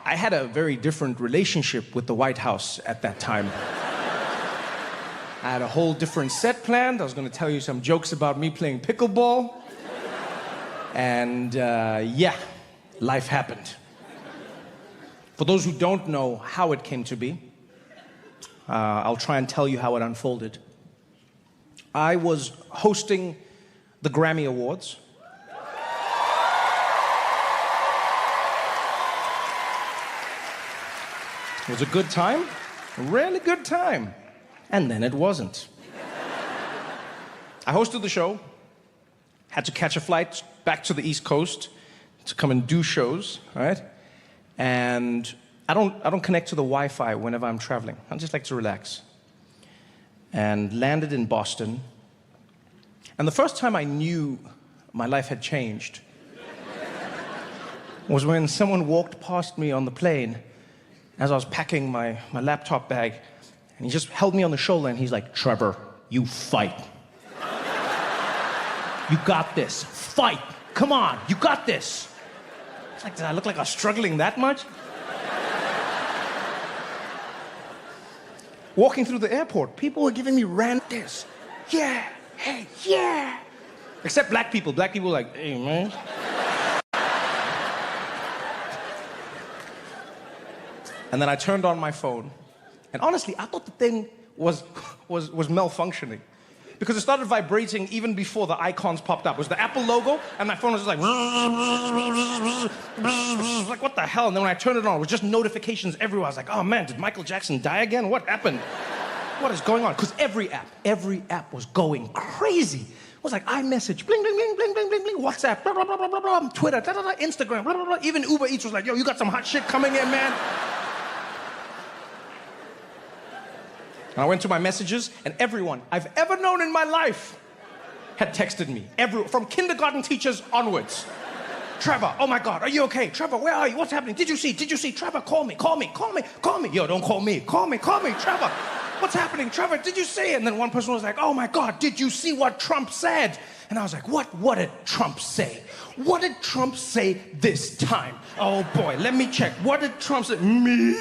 I had a very different relationship with the White House at that time. I had a whole different set planned. I was going to tell you some jokes about me playing pickleball. And yeah, life happened. For those who don't know how it came to be, I'll try and tell you how it unfolded. I was hosting the Grammy Awards. It was a good time, a really good time. And then it wasn't. I hosted the show, had to catch a flight back to the East Coast to come and do shows, right? And I don't connect to the Wi-Fi whenever I'm traveling. I just like to relax. And landed in Boston. And the first time I knew my life had changed was when someone walked past me on the plane as I was packing my laptop bag, and he just held me on the shoulder and he's like, "Trevor, you fight. You got this. Fight. Come on, you got this." It's like, did I look like I was struggling that much? Walking through the airport, people were giving me randos. Yeah, hey, yeah. Except black people. Black people were like, "Hey, man." And then I turned on my phone. And honestly, I thought the thing was malfunctioning. Because it started vibrating even before the icons popped up. It was the Apple logo, and my phone was just like, like, what the hell? And then when I turned it on, it was just notifications everywhere. I was like, oh man, did Michael Jackson die again? What happened? What is going on? Because every app was going crazy. It was like iMessage, bling, bling, bling, bling, bling, bling, bling, WhatsApp, blah, blah, blah, blah, blah, blah, Twitter, blah, blah, blah, Instagram, blah, blah, blah. Even Uber Eats was like, yo, you got some hot shit coming in, man. And I went to my messages, and everyone I've ever known in my life had texted me. From kindergarten teachers onwards. "Trevor, oh my God, are you okay? Trevor, where are you? What's happening? Did you see? Trevor, call me. Yo, don't call me. Call me. Trevor, what's happening? Trevor, did you see?" And then one person was like, "Oh my God, did you see what Trump said?" And I was like, what did Trump say? What did Trump say this time? Oh boy, let me check. What did Trump say? Me?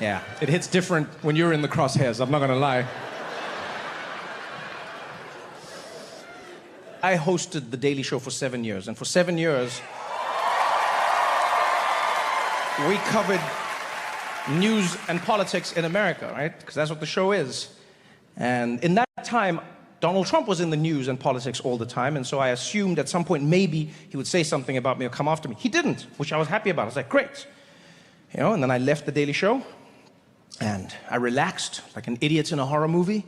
Yeah, it hits different when you're in the crosshairs, I'm not gonna lie. I hosted The Daily Show for 7 years, and for 7 years, we covered news and politics in America, right? Because that's what the show is. And in that time, Donald Trump was in the news and politics all the time, and so I assumed at some point maybe he would say something about me or come after me. He didn't, which I was happy about. I was like, great. You know, and then I left The Daily Show, and I relaxed like an idiot in a horror movie.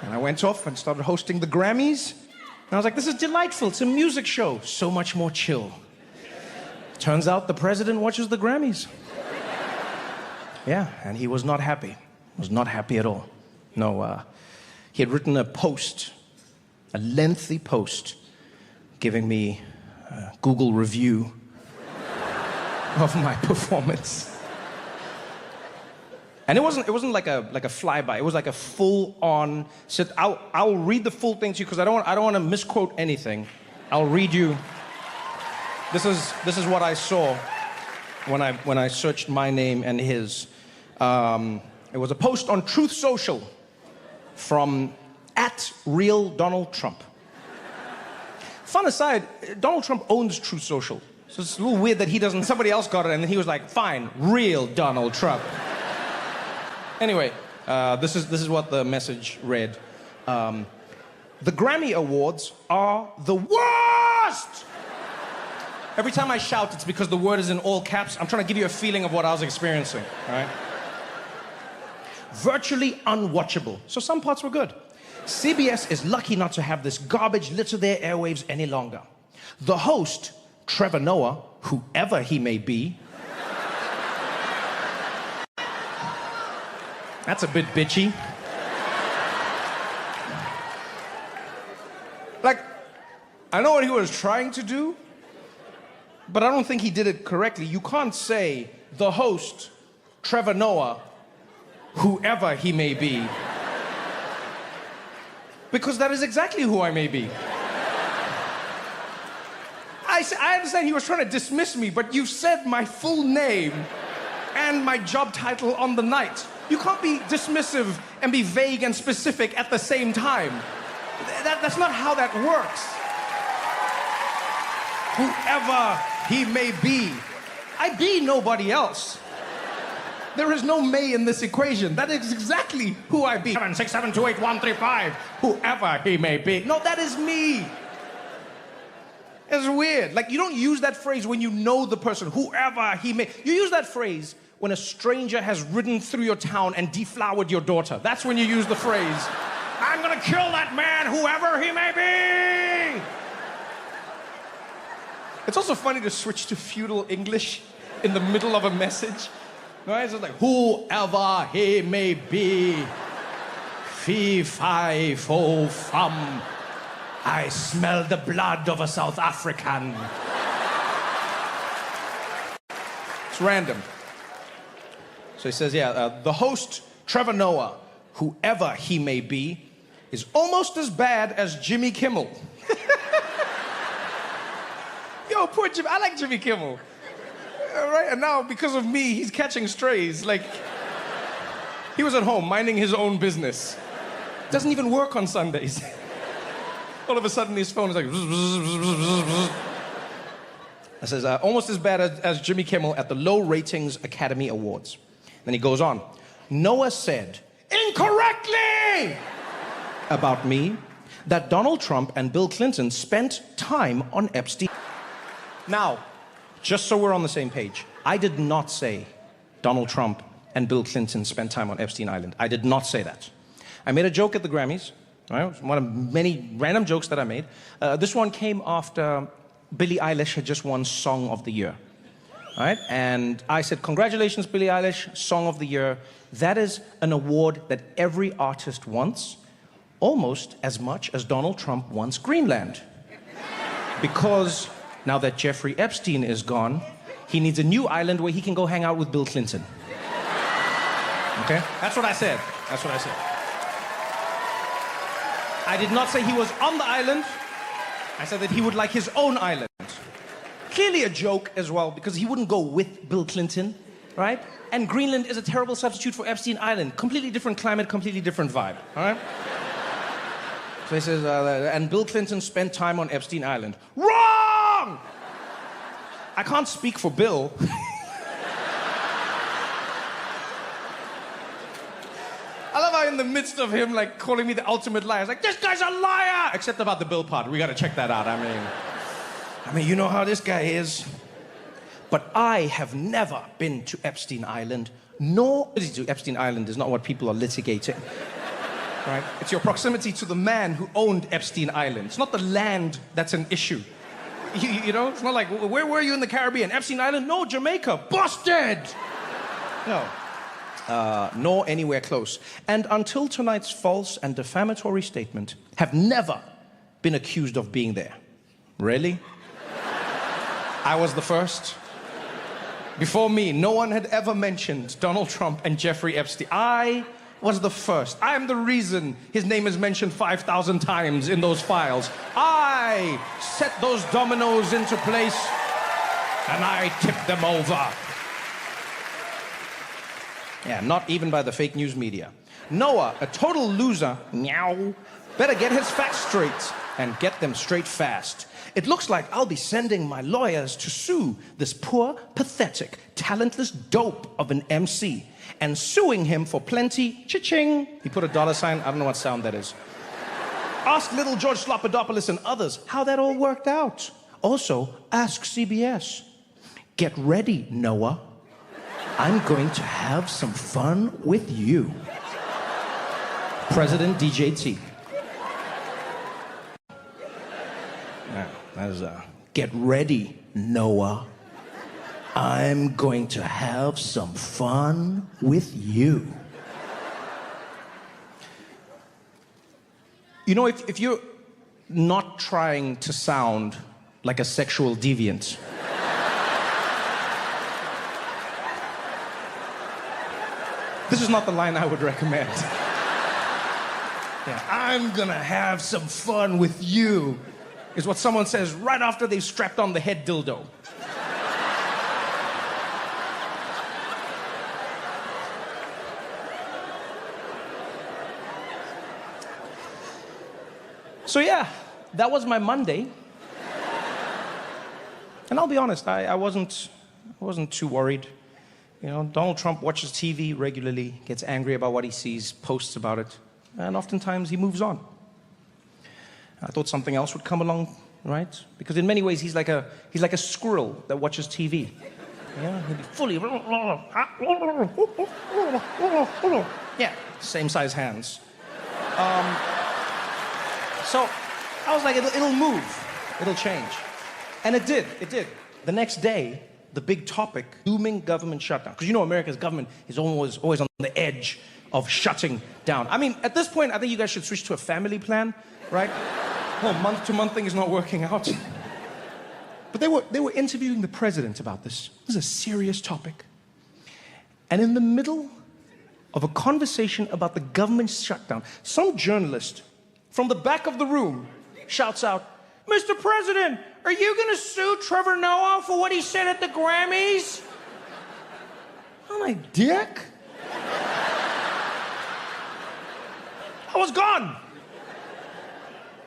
And I went off and started hosting the Grammys. And I was like, this is delightful. It's a music show. So much more chill. Turns out the president watches the Grammys. Yeah, and he was not happy. Was not happy at all. No, he had written a post, a lengthy post, giving me a Google review of my performance. And it wasn't like a flyby. It was like a full-on. Said, I'll read the full thing to you because I don't want to misquote anything. I'll read you. This is what I saw when I searched my name and his. It was a post on Truth Social from @RealDonaldTrump. Fun aside, Donald Trump owns Truth Social, so it's a little weird that somebody else got it, and then he was like, fine, real Donald Trump. Anyway, this is what the message read. The Grammy Awards are the worst! Every time I shout, it's because the word is in all caps. I'm trying to give you a feeling of what I was experiencing, all right? Virtually unwatchable. So some parts were good. CBS is lucky not to have this garbage litter their airwaves any longer. The host, Trevor Noah, whoever he may be, that's a bit bitchy. Like, I know what he was trying to do, but I don't think he did it correctly. You can't say the host, Trevor Noah, whoever he may be. Because that is exactly who I may be. I understand he was trying to dismiss me, but you said my full name and my job title on the night. You can't be dismissive and be vague and specific at the same time. That's not how that works. Whoever he may be, I be nobody else. There is no may in this equation. That is exactly who I be. 767281135. Whoever he may be. No, that is me. It's weird. Like, you don't use that phrase when you know the person, whoever he may. You use that phrase when a stranger has ridden through your town and deflowered your daughter. That's when you use the phrase, I'm gonna kill that man, whoever he may be. It's also funny to switch to feudal English in the middle of a message. Right? It's just like, whoever he may be, fee, fi, fo, fum. I smell the blood of a South African. It's random. So he says, the host, Trevor Noah, whoever he may be, is almost as bad as Jimmy Kimmel. Yo, poor Jimmy. I like Jimmy Kimmel. Right? And now, because of me, he's catching strays. Like, he was at home minding his own business. Doesn't even work on Sundays. All of a sudden, his phone is like... It says, almost as bad as Jimmy Kimmel at the Low Ratings Academy Awards. Then he goes on. Noah said, incorrectly, about me, that Donald Trump and Bill Clinton spent time on Epstein. Now, just so we're on the same page, I did not say Donald Trump and Bill Clinton spent time on Epstein Island. I did not say that. I made a joke at the Grammys. Right? One of many random jokes that I made. This one came after Billie Eilish had just won Song of the Year. Right? And I said, congratulations, Billie Eilish, Song of the Year. That is an award that every artist wants, almost as much as Donald Trump wants Greenland. Because now that Jeffrey Epstein is gone, he needs a new island where he can go hang out with Bill Clinton. Okay? That's what I said. That's what I said. I did not say he was on the island. I said that he would like his own island. Clearly a joke as well, because he wouldn't go with Bill Clinton, right? And Greenland is a terrible substitute for Epstein Island. Completely different climate, completely different vibe, all right? So he says, and Bill Clinton spent time on Epstein Island. Wrong! I can't speak for Bill. I love how in the midst of him, like, calling me the ultimate liar, it's like, this guy's a liar! Except about the Bill part. We gotta check that out. I mean, you know how this guy is. But I have never been to Epstein Island, nor... Epstein Island is not what people are litigating. Right? It's your proximity to the man who owned Epstein Island. It's not the land that's an issue. You know? It's not like, where were you in the Caribbean? Epstein Island? No, Jamaica. Busted! No. Nor anywhere close. And until tonight's false and defamatory statement, have never been accused of being there. Really? I was the first. Before me, no one had ever mentioned Donald Trump and Jeffrey Epstein. I was the first. I am the reason his name is mentioned 5,000 times in those files. I set those dominoes into place, and I tipped them over. Yeah, not even by the fake news media. Noah, a total loser, meow, better get his facts straight and get them straight fast. It looks like I'll be sending my lawyers to sue this poor, pathetic, talentless dope of an MC and suing him for plenty, cha-ching. He put a dollar sign, I don't know what sound that is. Ask little George Slopadopoulos and others how that all worked out. Also, ask CBS. Get ready, Noah. I'm going to have some fun with you. President DJT. Now, that is get ready, Noah. I'm going to have some fun with you. You know, if you're not trying to sound like a sexual deviant, this is not the line I would recommend. Yeah, I'm gonna have some fun with you. is what someone says right after they've strapped on the head dildo. So yeah, that was my Monday. And I'll be honest, I wasn't too worried. You know, Donald Trump watches TV regularly, gets angry about what he sees, posts about it, and oftentimes he moves on. I thought something else would come along, right? Because in many ways he's like a squirrel that watches TV. Yeah, he'll be fully yeah, same size hands. So I was like, it'll move, it'll change. And it did. The next day, the big topic, looming government shutdown. Because you know America's government is always on the edge of shutting down. I mean, at this point, I think you guys should switch to a family plan, right? Well, month-to-month thing is not working out. But they were interviewing the president about this. This is a serious topic. And in the middle of a conversation about the government shutdown, some journalist from the back of the room shouts out, "Mr. President, are you going to sue Trevor Noah for what he said at the Grammys?" I'm like, dick? I was gone.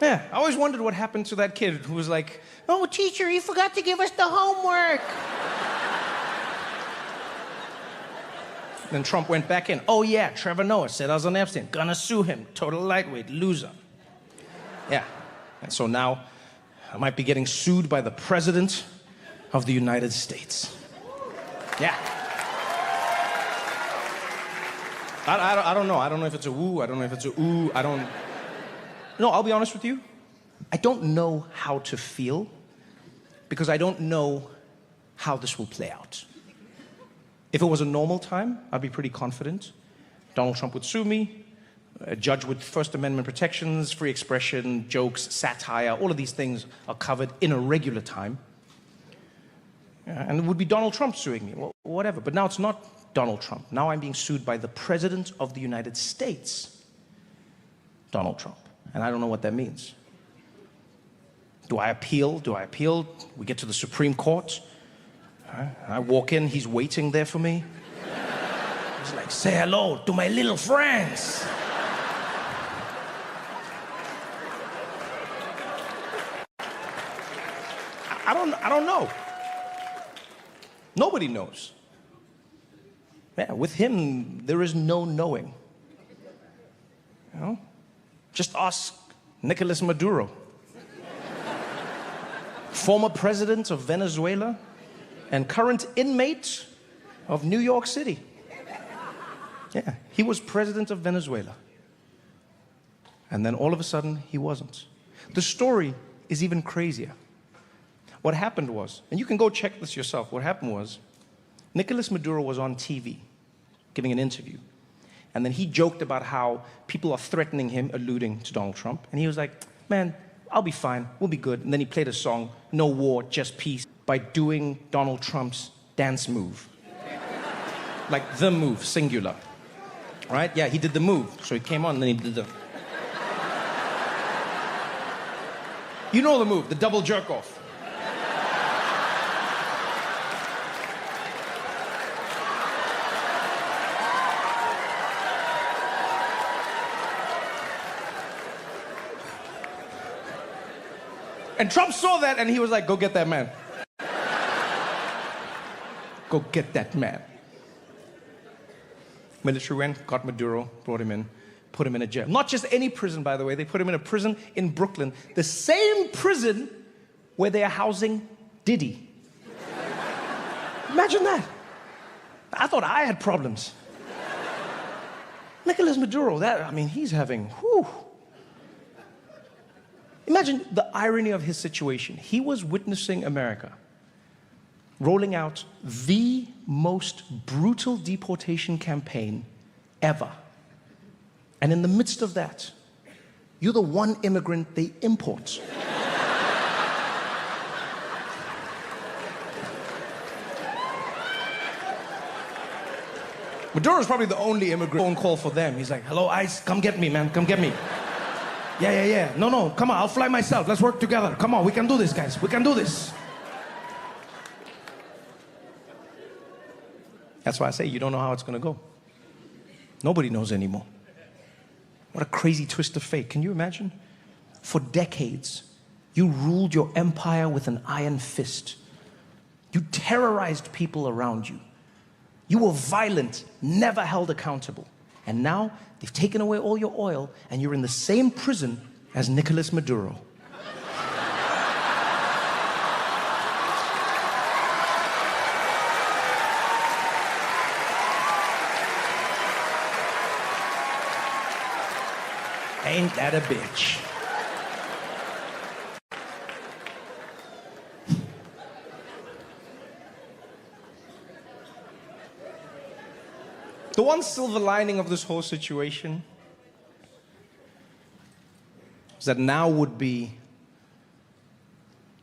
Yeah, I always wondered what happened to that kid who was like, "Oh, teacher, you forgot to give us the homework." Then Trump went back in. "Oh yeah, Trevor Noah said I was on Epstein. Gonna sue him. Total lightweight, loser." Yeah, and so now I might be getting sued by the President of the United States. Yeah. I don't know. I don't know if it's a woo. I don't know if it's a ooh. No, I'll be honest with you. I don't know how to feel because I don't know how this will play out. If it was a normal time, I'd be pretty confident. Donald Trump would sue me. A judge with First Amendment protections, free expression, jokes, satire, all of these things are covered in a regular time. And it would be Donald Trump suing me, well, whatever. But now it's not Donald Trump. Now I'm being sued by the President of the United States, Donald Trump. And I don't know what that means. Do I appeal? We get to the Supreme Court. I walk in, he's waiting there for me. He's like, "Say hello to my little friends." I don't know. Nobody knows. Yeah, with him, there is no knowing. You know? Just ask Nicolas Maduro, former president of Venezuela and current inmate of New York City. Yeah, he was president of Venezuela. And then all of a sudden, he wasn't. The story is even crazier. What happened was, and you can go check this yourself, what happened was, Nicolas Maduro was on TV giving an interview. And then he joked about how people are threatening him, alluding to Donald Trump. And he was like, "Man, I'll be fine, we'll be good." And then he played a song, "No War, Just Peace," by doing Donald Trump's dance move. Like the move, singular. Right? Yeah, he did the move. So he came on and then he did the... You know the move, the double jerk off. And Trump saw that and he was like, "Go get that man. Go get that man." Military went, got Maduro, brought him in, put him in a jail. Not just any prison, by the way. They put him in a prison in Brooklyn. The same prison where they are housing Diddy. Imagine that. I thought I had problems. Nicolas Maduro, he's having, whew. Imagine the irony of his situation. He was witnessing America rolling out the most brutal deportation campaign ever. And in the midst of that, you're the one immigrant they import. Maduro's probably the only immigrant. Phone call for them. He's like, "Hello, ICE, come get me, man, come get me." Yeah. No, come on, I'll fly myself. Let's work together. Come on, we can do this, guys. We can do this. That's why I say you don't know how it's going to go. Nobody knows anymore. What a crazy twist of fate. Can you imagine? For decades, you ruled your empire with an iron fist. You terrorized people around you. You were violent, never held accountable. And now they've taken away all your oil and you're in the same prison as Nicolas Maduro. Ain't that a bitch? The one silver lining of this whole situation is that now would be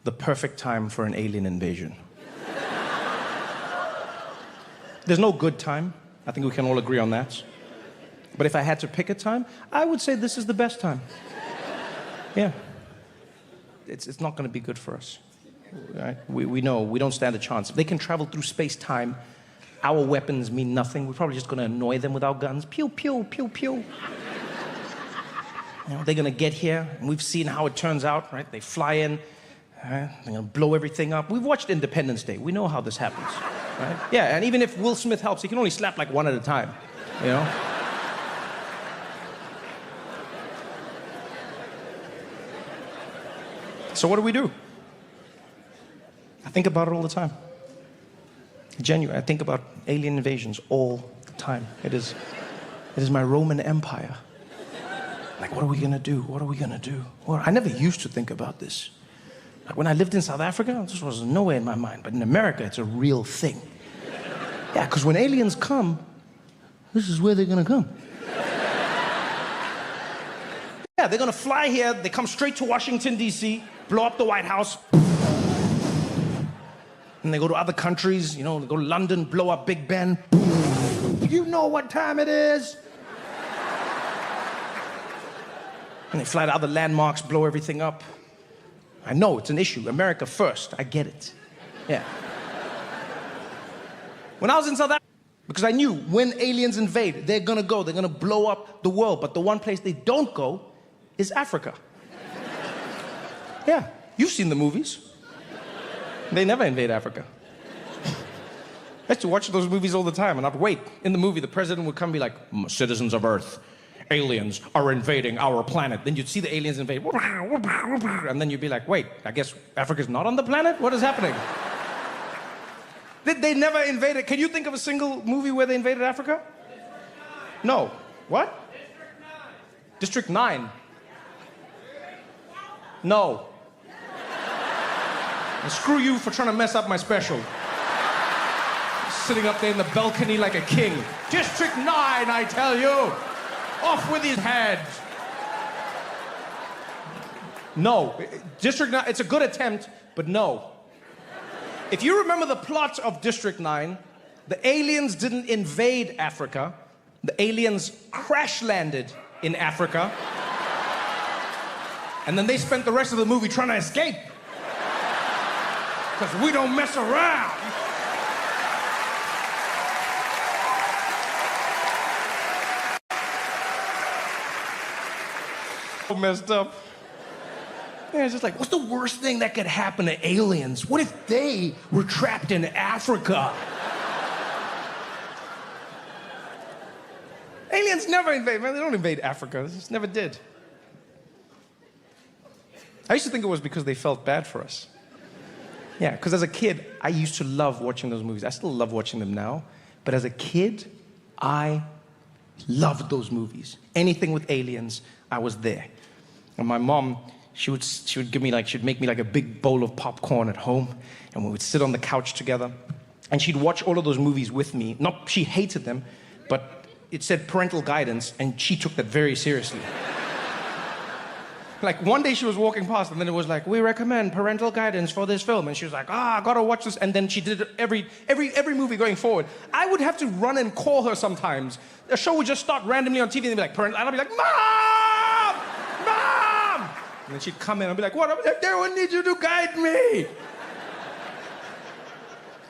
the perfect time for an alien invasion. There's no good time. I think we can all agree on that. But if I had to pick a time, I would say this is the best time. Yeah. It's not going to be good for us. Right? We know we don't stand a chance. If they can travel through space-time, our weapons mean nothing. We're probably just going to annoy them with our guns. Pew, pew, pew, pew. You know, they're going to get here, and we've seen how it turns out, right? They fly in, they're going to blow everything up. We've watched Independence Day. We know how this happens, right? Yeah, and even if Will Smith helps, he can only slap like one at a time, you know? So what do? I think about it all the time. Genuine. I think about alien invasions all the time. It is my Roman Empire. Like, what are we gonna do? What are we gonna do? Well, I never used to think about this. Like when I lived in South Africa, this was nowhere in my mind. But in America, it's a real thing. Yeah, because when aliens come, this is where they're gonna come. Yeah, they're gonna fly here. They come straight to Washington, D.C., blow up the White House. And they go to other countries, you know, they go to London, blow up Big Ben. You know what time it is? And they fly to other landmarks, blow everything up. I know, it's an issue. America first, I get it. Yeah. When I was in South Africa, because I knew when aliens invade, they're gonna blow up the world. But the one place they don't go is Africa. Yeah, you've seen the movies. They never invade Africa. I used to watch those movies all the time, and I'd wait. In the movie, the president would come and be like, citizens of Earth, aliens are invading our planet. Then you'd see the aliens invade. And then you'd be like, wait, I guess Africa's not on the planet? What is happening? They never invaded. Can you think of a single movie where they invaded Africa? No. What? District 9. No. And screw you for trying to mess up my special. Sitting up there in the balcony like a king. District 9, I tell you. Off with his head. No. District 9, it's a good attempt, but no. If you remember the plot of District 9, the aliens didn't invade Africa. The aliens crash landed in Africa. And then they spent the rest of the movie trying to escape. Because we don't mess around. So messed up. Yeah, it's just like, what's the worst thing that could happen to aliens? What if they were trapped in Africa? Aliens never invade, man. They don't invade Africa. They just never did. I used to think it was because they felt bad for us. Yeah, because as a kid, I used to love watching those movies. I still love watching them now. But as a kid, I loved those movies. Anything with aliens, I was there. And my mom, she would give me she'd make me like a big bowl of popcorn at home, and we would sit on the couch together, and she'd watch all of those movies with me. Not, she hated them, but it said parental guidance, and she took that very seriously. Like one day she was walking past, and then it was like, we recommend parental guidance for this film, and she was like, I gotta watch this, and then she did it every movie going forward. I would have to run and call her sometimes. The show would just start randomly on TV, and they'd be like, and I'd be like, Mom! Mom! And then she'd come in and be like, what? I'm like, I need you to guide me.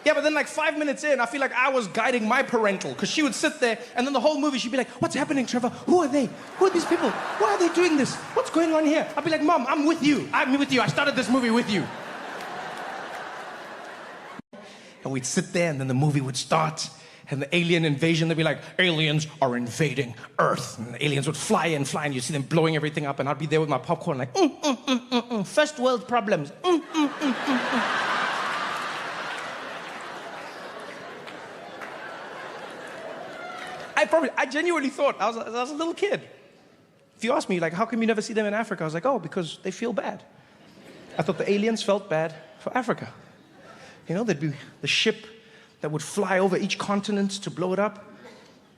Yeah, but then like 5 minutes in, I feel like I was guiding my parental, because she would sit there, and then the whole movie she'd be like, what's happening, Trevor? Who are they? Who are these people? Why are they doing this? What's going on here? I'd be like, Mom, I'm with you. I'm with you. I started this movie with you. And we'd sit there, and then the movie would start, and the alien invasion, they'd be like, aliens are invading Earth. And the aliens would fly, and you'd see them blowing everything up, and I'd be there with my popcorn like, first world problems. I genuinely thought, I was a little kid. If you ask me, like, how come you never see them in Africa? I was like, oh, because they feel bad. I thought the aliens felt bad for Africa. You know, there'd be the ship that would fly over each continent to blow it up.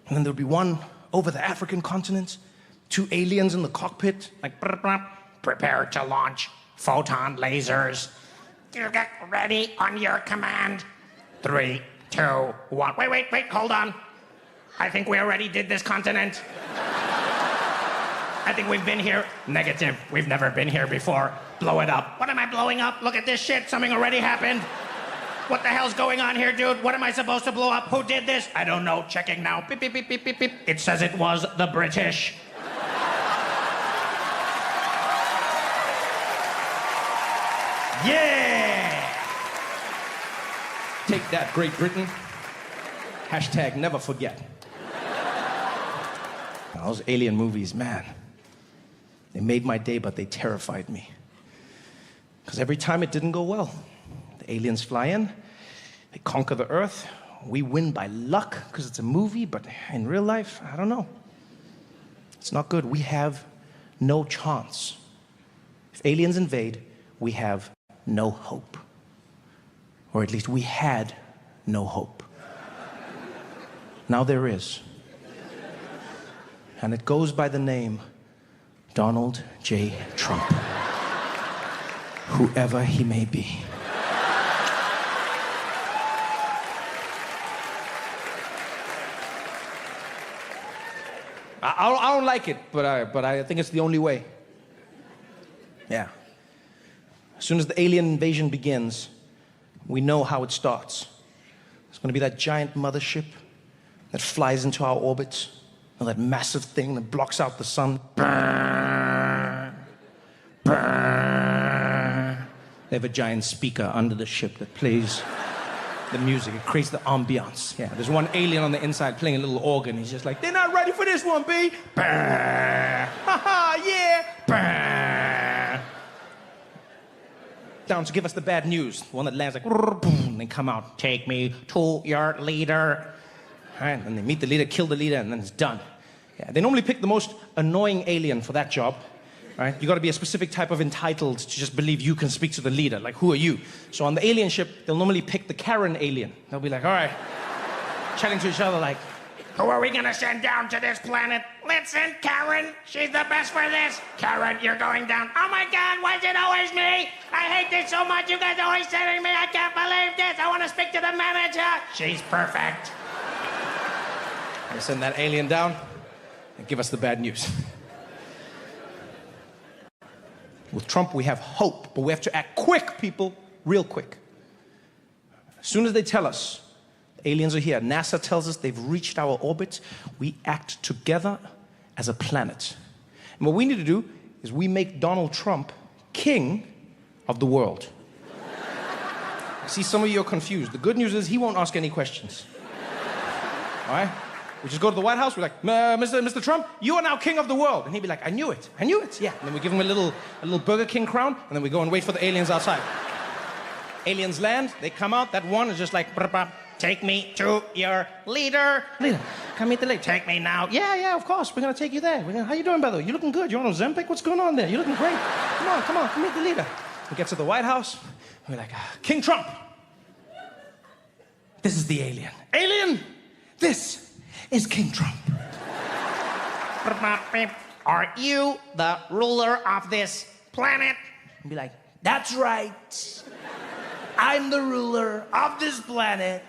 And then there'd be one over the African continent, 2 aliens in the cockpit, like, Prepare to launch photon lasers. You get ready on your command. 3, 2, 1. Wait, hold on. I think we already did this continent. I think we've been here. Negative. We've never been here before. Blow it up. What am I blowing up? Look at this shit. Something already happened. What the hell's going on here, dude? What am I supposed to blow up? Who did this? I don't know. Checking now. Beep, beep, beep, beep, beep, beep. It says it was the British. yeah! Take that, Great Britain. Hashtag never forget. Those alien movies, man, they made my day, but they terrified me. Because every time it didn't go well, the aliens fly in, they conquer the Earth, we win by luck because it's a movie, but in real life, I don't know. It's not good. We have no chance. If aliens invade, we have no hope. Or at least we had no hope. Now there is. And it goes by the name Donald J. Trump. Whoever he may be. I don't like it, but I think it's the only way. Yeah. As soon as the alien invasion begins, we know how it starts. It's going to be that giant mothership that flies into our orbit, and that massive thing that blocks out the sun. They have a giant speaker under the ship that plays the music. It creates the ambiance. Yeah, there's one alien on the inside playing a little organ. He's just like, they're not ready for this one, B. Ha-ha, yeah. Down to give us the bad news. The one that lands like, boom, and they come out. Take me to your leader. All right, and they meet the leader, kill the leader, and then it's done. Yeah, they normally pick the most annoying alien for that job. Right? You got to be a specific type of entitled to just believe you can speak to the leader. Like, who are you? So on the alien ship, they'll normally pick the Karen alien. They'll be like, all right, chatting to each other like, who are we gonna send down to this planet? Listen, Karen, she's the best for this. Karen, you're going down. Oh my God, why is it always me? I hate this so much. You guys are always sending me. I can't believe this. I want to speak to the manager. She's perfect. they send that alien down and give us the bad news. With Trump, we have hope, but we have to act quick, people, real quick. As soon as they tell us aliens are here, NASA tells us they've reached our orbit, we act together as a planet. And what we need to do is we make Donald Trump king of the world. I see some of you are confused. The good news is he won't ask any questions. All right? We just go to the White House, we're like, Mr. Trump, you are now king of the world. And he'd be like, I knew it, yeah. And then we give him a little Burger King crown, and then we go and wait for the aliens outside. Aliens land, they come out, that one is just like, take me to your leader. Leader, come meet the leader. Take me now. Yeah, of course, we're gonna take you there. How you doing, by the way? You looking good, you're on Ozempic, what's going on there? You're looking great. Come on, come meet the leader. We get to the White House, and we're like, King Trump. This is the alien. Alien, this is King Trump. Are you the ruler of this planet? And be like, that's right. I'm the ruler of this planet.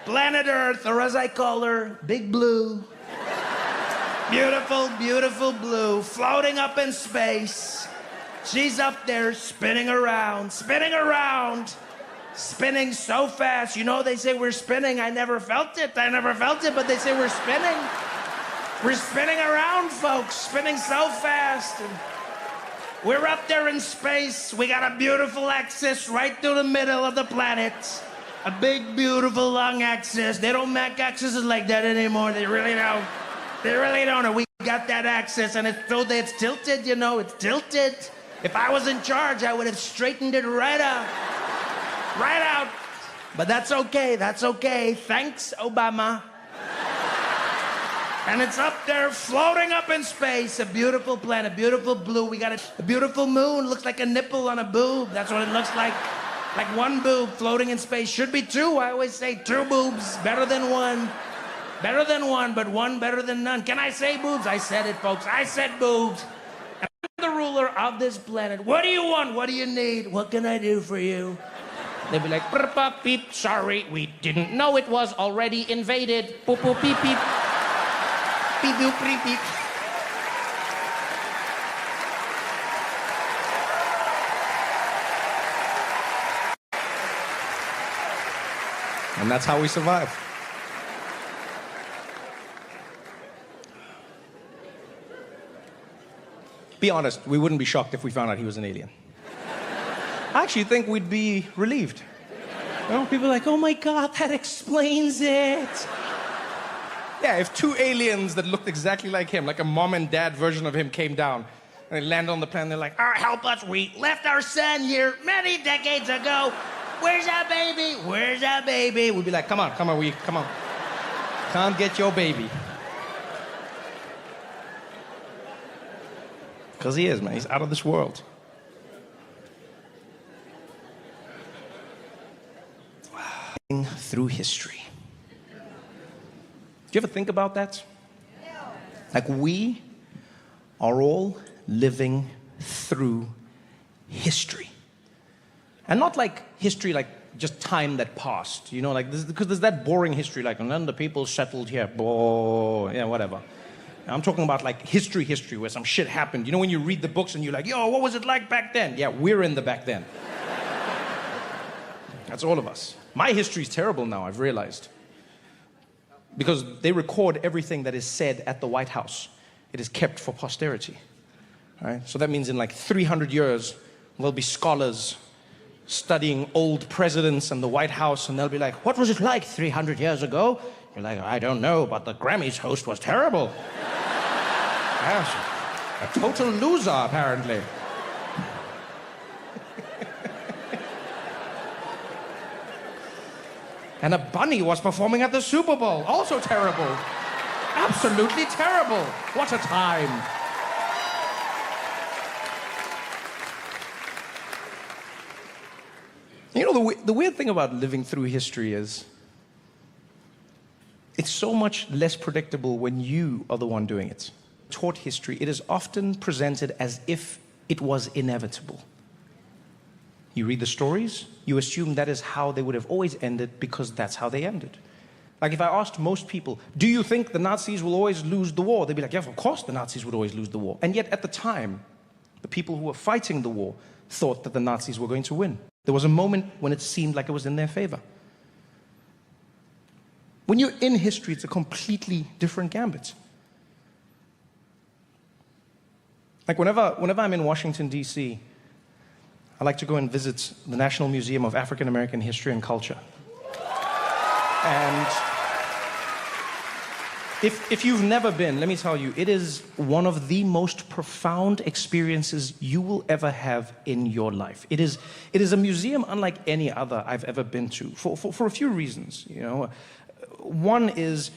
Planet Earth, or as I call her, Big Blue. Beautiful, beautiful blue, floating up in space. She's up there spinning around, spinning so fast. You know, they say we're spinning. I never felt it, but they say we're spinning. We're spinning around, folks, spinning so fast. And we're up there in space. We got a beautiful axis right through the middle of the planet. A big, beautiful, long axis. They don't make axes like that anymore. They really don't. And we got that axis, and it's tilted, you know, it's tilted. If I was in charge, I would have straightened it right out. But that's okay. Thanks, Obama. And it's up there, floating up in space. A beautiful planet, beautiful blue. We got a beautiful moon. Looks like a nipple on a boob. That's what it looks like. Like one boob floating in space. Should be two. I always say two boobs. Better than one. But one better than none. Can I say boobs? I said it, folks. I said boobs. And I'm the ruler of this planet. What do you want? What do you need? What can I do for you? They'd be like, burp, burp, beep, sorry, we didn't know it was already invaded. Boop, boop, beep, beep. Beep, boop, beep, beep. And that's how we survive. Be honest, we wouldn't be shocked if we found out he was an alien. I actually think we'd be relieved. You know, people are like, oh my God, that explains it. Yeah, if two aliens that looked exactly like him, like a mom and dad version of him, came down and they land on the planet, they're like, help us, we left our son here many decades ago. Where's our baby? We'd be like, come on. Can't get your baby. Because he is, man. He's out of this world. Through history. Do you ever think about that? Like, we are all living through history. And not like history, like just time that passed, you know, like this, because there's that boring history, like, and then the people settled here, whatever. I'm talking about like history where some shit happened. You know, when you read the books and you're like, yo, what was it like back then? Yeah, we're in the back then. That's all of us. My history's terrible now, I've realized. Because they record everything that is said at the White House. It is kept for posterity. All right? So that means in like 300 years, there'll be scholars studying old presidents and the White House, and they'll be like, what was it like 300 years ago? You're like, I don't know, but the Grammys host was terrible. Yes, a total loser, apparently. And a bunny was performing at the Super Bowl. Also terrible. Absolutely terrible. What a time. You know, the weird thing about living through history is it's so much less predictable when you are the one doing it. Taught history, it is often presented as if it was inevitable. You read the stories, you assume that is how they would have always ended because that's how they ended. Like if I asked most people, do you think the Nazis will always lose the war? They'd be like, yeah, of course the Nazis would always lose the war. And yet at the time, the people who were fighting the war thought that the Nazis were going to win. There was a moment when it seemed like it was in their favor. When you're in history, it's a completely different gambit. Like whenever I'm in Washington, D.C., I like to go and visit the National Museum of African American History and Culture. And if you've never been, let me tell you, it is one of the most profound experiences you will ever have in your life. It is a museum unlike any other I've ever been to, for a few reasons. You know, one is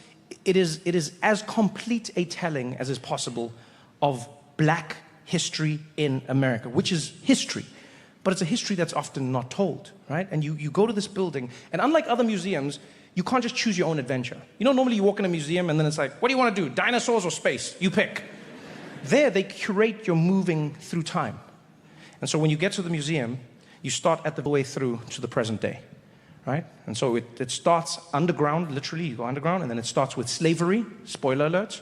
it is as complete a telling as is possible of Black history in America, which is history. But it's a history that's often not told, right? And you go to this building, and unlike other museums, you can't just choose your own adventure. You know, normally you walk in a museum and then it's like, what do you want to do, dinosaurs or space? You pick. There, they curate your moving through time. And so when you get to the museum, you start at the way through to the present day, right? And so it starts underground, literally, you go underground, and then it starts with slavery, spoiler alert.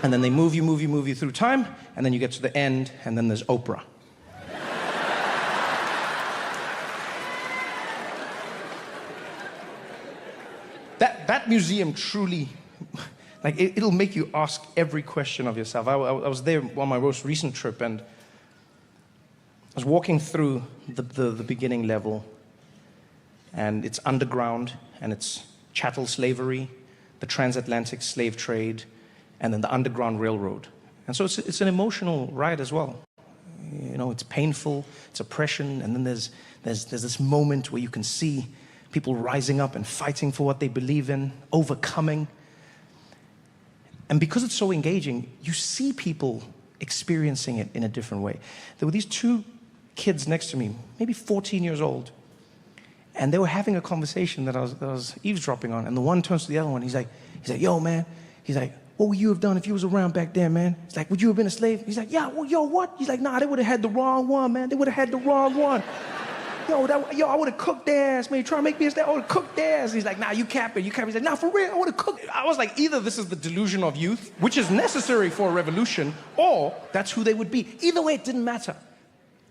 And then they move you through time, and then you get to the end, and then there's Oprah. That museum truly, like, it'll make you ask every question of yourself. I was there on my most recent trip, and I was walking through the beginning level, and it's underground, and it's chattel slavery, the transatlantic slave trade, and then the Underground Railroad. And so it's an emotional ride as well. You know, it's painful, it's oppression, and then there's this moment where you can see people rising up and fighting for what they believe in, overcoming. And because it's so engaging, you see people experiencing it in a different way. There were these two kids next to me, maybe 14 years old, and they were having a conversation that I was eavesdropping on, and the one turns to the other one, he's like, yo, man, he's like, what would you have done if you was around back then, man? He's like, would you have been a slave? He's like, yeah, well, yo, what? He's like, nah, they would have had the wrong one, man. They would have had the wrong one. Yo, I would have cooked their ass, man. You trying to make me a slave? I would have cooked their ass. He's like, nah, you capping. He's like, nah, for real, I would have cooked. I was like, either this is the delusion of youth, which is necessary for a revolution, or that's who they would be. Either way, it didn't matter.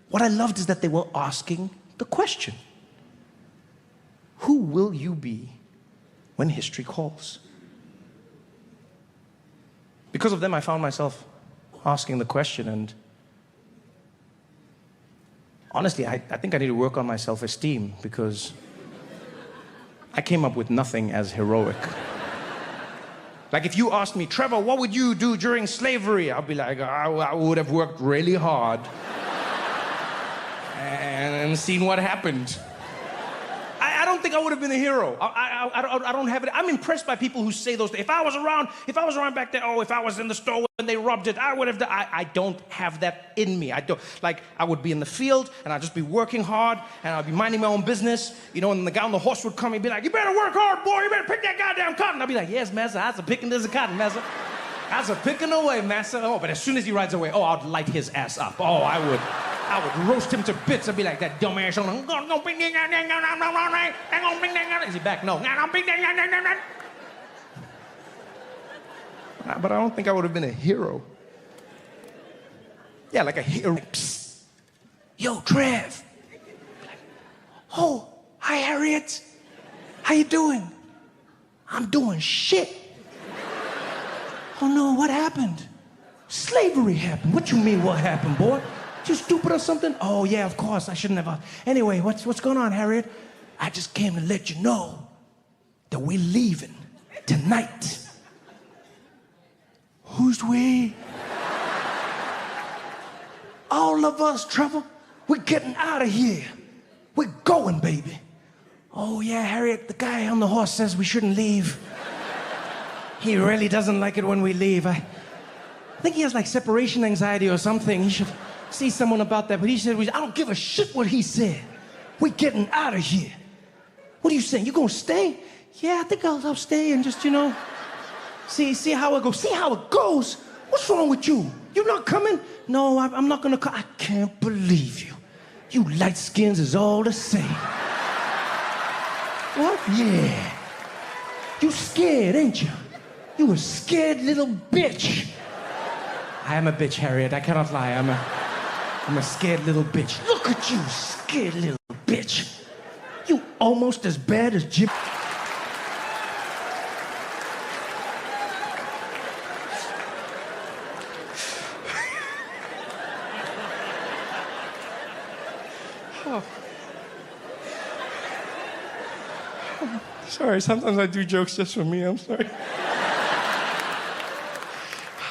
What I loved is that they were asking the question, who will you be when history calls? Because of them, I found myself asking the question, and honestly, I think I need to work on my self-esteem, because I came up with nothing as heroic. Like, if you asked me, Trevor, what would you do during slavery? I'll be like, I would have worked really hard and seen what happened. I don't think I would have been a hero. I don't have it. I'm impressed by people who say those things. If I was around back then, if I was in the store when they robbed it, I would have done. I don't have that in me. I don't. Like, I would be in the field, and I'd just be working hard, and I'd be minding my own business, you know, and the guy on the horse would come and be like, you better work hard, boy. You better pick that goddamn cotton. I'd be like, yes, master. That's a picking this cotton, master. That's a picking away, master. Oh, but as soon as he rides away, I'd light his ass up. Oh, I would roast him to bits. I'd be like, that dumbass. Is he back? No. But I don't think I would have been a hero. Yeah, like a hero. Psst. Yo, Trev. Oh, hi, Harriet. How you doing? I'm doing shit. Oh, no, what happened? Slavery happened. What you mean, what happened, boy? You stupid or something? Oh, yeah, of course, I shouldn't have. Anyway, what's going on, Harriet? I just came to let you know that we're leaving tonight. Who's we? All of us, Trevor. We're getting out of here. We're going, baby. Oh, yeah, Harriet, the guy on the horse says we shouldn't leave. He really doesn't like it when we leave. I think he has, like, separation anxiety or something. He should see someone about that. But he said, I don't give a shit what he said. We're getting out of here. What are you saying? You gonna stay? Yeah, I think I'll stay and just, you know, see how it goes. See how it goes? What's wrong with you? You not coming? No, I'm not gonna come. I can't believe you. You light skins is all the same. What? Yeah. You scared, ain't you? You a scared little bitch. I am a bitch, Harriet. I cannot lie. I'm a scared little bitch. Look at you, scared little bitch. You almost as bad as Jim. Sorry, sometimes I do jokes just for me. I'm sorry.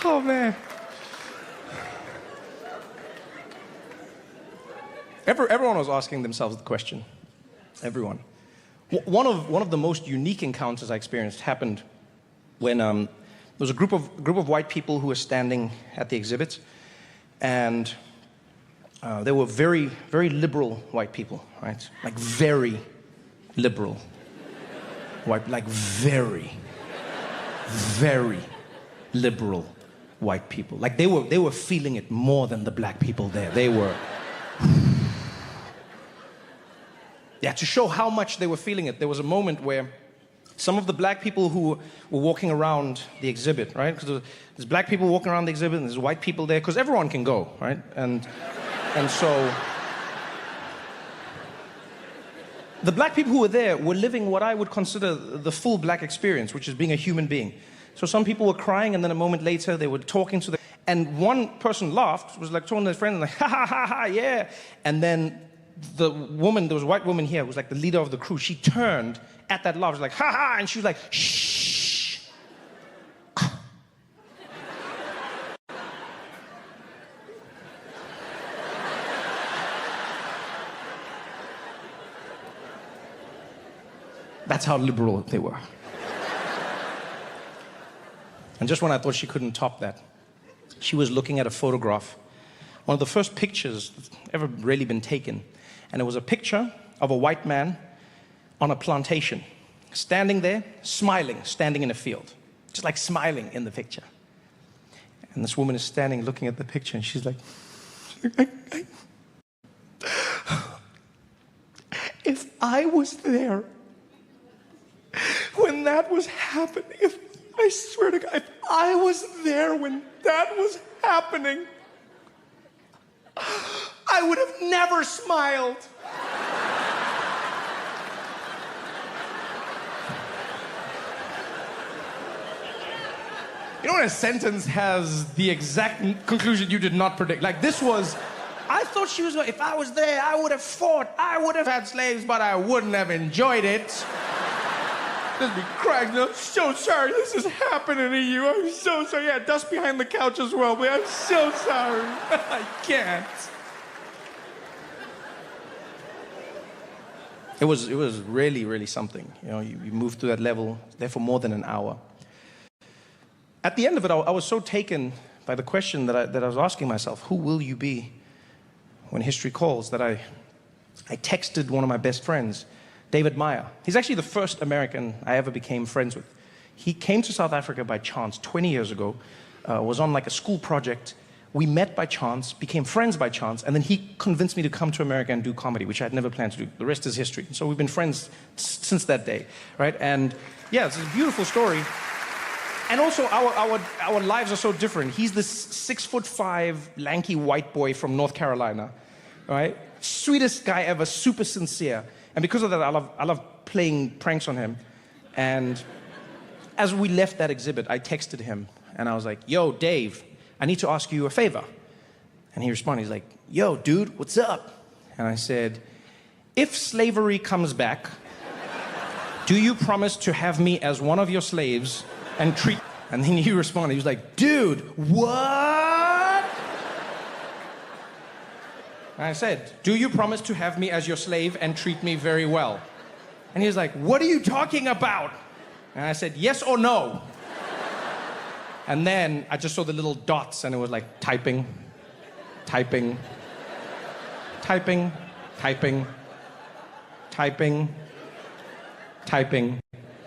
Oh, man. Everyone was asking themselves the question. Everyone. One of the most unique encounters I experienced happened when there was a group of white people who were standing at the exhibit, and they were very, very liberal white people, right? Like very liberal white, like very, very liberal white people. Like they were feeling it more than the black people there. They were. Yeah, to show how much they were feeling it, there was a moment where some of the black people who were walking around the exhibit, right? Because there's black people walking around the exhibit and there's white people there, because everyone can go, right? And so the black people who were there were living what I would consider the full black experience, which is being a human being. So some people were crying, and then a moment later they were talking to and one person laughed, was like talking to their friend, like, ha ha ha ha, yeah. And then the woman, there was a white woman here, who was like the leader of the crew, she turned at that laugh, she was like, ha ha, and she was like, shh. That's how liberal they were. And just when I thought she couldn't top that, she was looking at a photograph, one of the first pictures that's ever really been taken. And it was a picture of a white man on a plantation, standing there, smiling, standing in a field, just like smiling in the picture. And this woman is standing looking at the picture, and she's like, if I was there when that was happening, I swear to God, if I was there when that was happening, I would have never smiled. You know when a sentence has the exact conclusion you did not predict? Like this was, I thought she was going, if I was there, I would have fought, I would have had slaves, but I wouldn't have enjoyed it. Just be crying, I'm so sorry this is happening to you. I'm so sorry. Yeah, dust behind the couch as well, but I'm so sorry. I can't. It was really, really something. You know, you moved through that level there for more than an hour. At the end of it, I was so taken by the question that I was asking myself, who will you be when history calls, that I texted one of my best friends, David Meyer. He's actually the first American I ever became friends with. He came to South Africa by chance 20 years ago, was on like a school project. We met by chance, became friends by chance, and then he convinced me to come to America and do comedy, which I had never planned to do. The rest is history. So we've been friends since that day, right? And yeah, it's a beautiful story. And also, our lives are so different. He's this 6'5", lanky white boy from North Carolina, right? Sweetest guy ever, super sincere. And because of that, I love playing pranks on him. And as we left that exhibit, I texted him, and I was like, yo, Dave, I need to ask you a favor. And he responded, he's like, yo, dude, what's up? And I said, if slavery comes back, do you promise to have me as one of your slaves and treat... And then he responded, he was like, dude, what? And I said, do you promise to have me as your slave and treat me very well? And he was like, what are you talking about? And I said, yes or no? And then I just saw the little dots, and it was like typing, typing, typing, typing, typing, typing,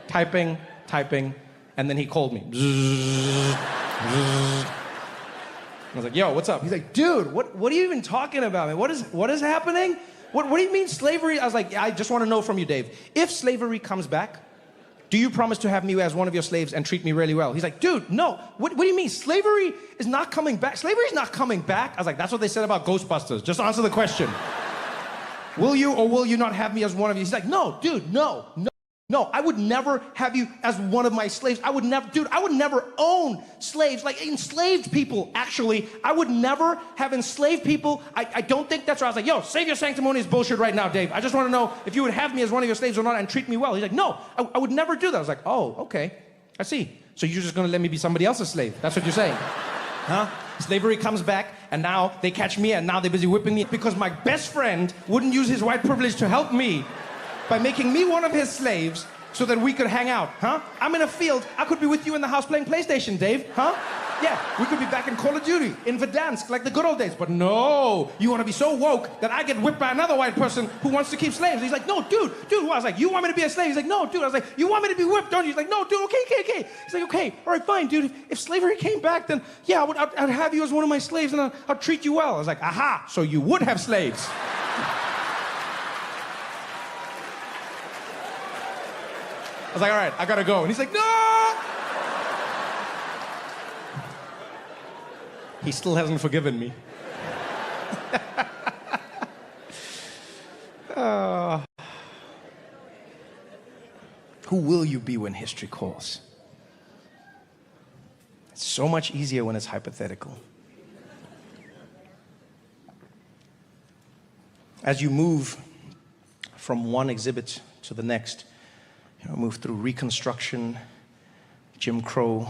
typing, typing, and then he called me. I was like, yo, what's up? He's like, dude, what are you even talking about, man? What is happening? What do you mean slavery? I was like, I just want to know from you, Dave. If slavery comes back, do you promise to have me as one of your slaves and treat me really well? He's like, dude, no. What do you mean? Slavery is not coming back. Slavery is not coming back. I was like, that's what they said about Ghostbusters. Just answer the question. Will you or will you not have me as one of you? He's like, no, dude, no. No, I would never have you as one of my slaves. I would never own slaves, like enslaved people, actually. I would never have enslaved people. I don't think that's right. I was like, yo, save your sanctimonious bullshit right now, Dave. I just want to know if you would have me as one of your slaves or not and treat me well. He's like, no, I would never do that. I was like, oh, okay, I see. So you're just going to let me be somebody else's slave. That's what you're saying. Huh? Slavery comes back, and now they catch me, and now they're busy whipping me because my best friend wouldn't use his white privilege to help me by making me one of his slaves so that we could hang out, huh? I'm in a field. I could be with you in the house playing PlayStation, Dave, huh? Yeah, we could be back in Call of Duty, in Verdansk, like the good old days. But no, you want to be so woke that I get whipped by another white person who wants to keep slaves. He's like, no, dude. I was like, you want me to be a slave? He's like, no, dude. I was like, you want me to be whipped, don't you? He's like, no, dude, okay. He's like, okay, all right, fine, dude. If slavery came back, then yeah, I'd have you as one of my slaves, and I'll treat you well. I was like, aha, so you would have slaves. was like, all right, I gotta go. And he's like, no! He still hasn't forgiven me. Who will you be when history calls? It's so much easier when it's hypothetical. As you move from one exhibit to the next, move through Reconstruction, Jim Crow,